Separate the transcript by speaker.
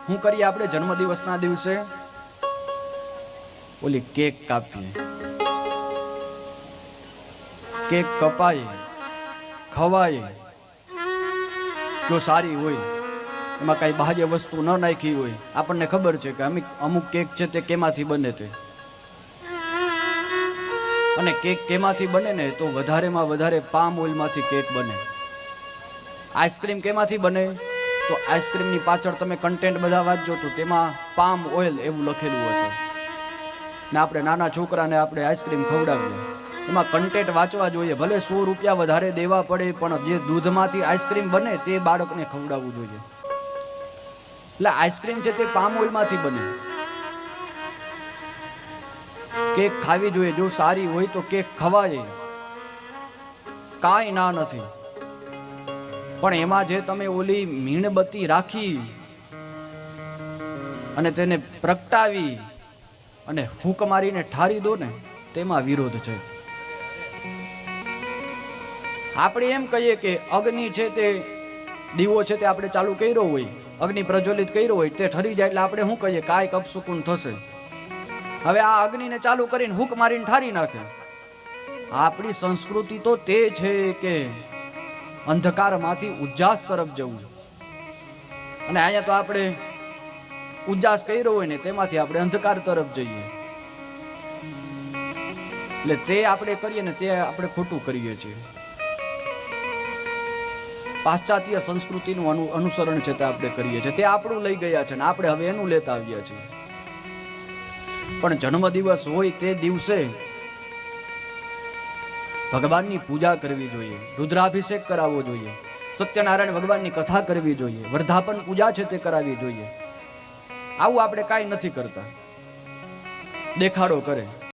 Speaker 1: શું કરીએ આપણે જન્મદિવસના દિવસે? ઓલી કેક કાપીએ, કેક કપાય, ખવાય, જો સારી હોય, એમાં કઈ બાહ્ય વસ્તુ ન નાખી હોય, આપણને ખબર છે કે અમુક કેક છે તે કેમાંથી બને તે, અને કેક કેમાંથી બને ને તો વધારેમાં વધારે પામ ઓઇલમાંથી કેક બને. આઈસ્ક્રીમ કેમાંથી બને તો આઈસ્ક્રીમની પાછળ તમે કન્ટેન્ટ બધા વાંચજો તો તેમાં પામ ઓઇલ એવું લખેલું હશે. ને આપણે નાના છોકરાને આપણે આઈસ્ક્રીમ ખવડાવીએ, એમાં કન્ટેન્ટ વાંચવા જોઈએ. ભલે 100 રૂપિયા વધારે દેવા પડે, પણ જે દૂધમાંથી આઈસ્ક્રીમ બને તે બાળકને ખવડાવવું જોઈએ. એટલે આઈસ્ક્રીમ છે તે પામ ઓઇલમાંથી બને. કેક ખાવી જોઈએ, જો સારી હોય તો કેક ખવાય, કાંઈ ના નથી. પણ એમાં જે તમે ઓલી મીણબત્તી રાખી અને તેને પ્રગટાવી અને હૂક મારીને ઠારી દો ને, તેમાં વિરોધ છે. આપણે એમ કહીએ કે અગ્નિ છે તે દીવો છે તે આપણે ચાલુ કર્યો હોય, અગ્નિ પ્રજ્વલિત કર્યો હોય, તે ઠરી જાય એટલે આપણે શું કહીએ, કાંઈક અપસુકૂન થશે. હવે આ અગ્નિને ચાલુ કરીને હૂક મારીને ઠારી નાખે. આપણી સંસ્કૃતિ તો તે છે કે અંધકારમાંથી ઉજાસ તરફ જવું, અને અહીંયા તો આપણે ઉજાસ કર્યો હોય ને તેમાંથી આપણે અંધકાર તરફ જઈએ. એટલે તે આપણે કરીએ ને તે આપણે ખોટું કરીએ છીએ. પાશ્ચાત્ય સંસ્કૃતિનું અનુસરણ છે તે આપણે કરીએ છીએ, તે આપણું લઈ ગયા છે ને આપણે હવે એનું લેતા આવ્યા છીએ. પણ જન્મદિવસ હોય તે દિવસે ભગવાનની પૂજા કરવી જોઈએ, રુદ્રાભિષેક કરાવવો જોઈએ, સત્યનારાયણ ભગવાનની કથા કરવી જોઈએ, વર્ધાપન પૂજા છે તે કરાવવી જોઈએ. આવું આપણે કાંઈ નથી કરતા, દેખાડો કરે.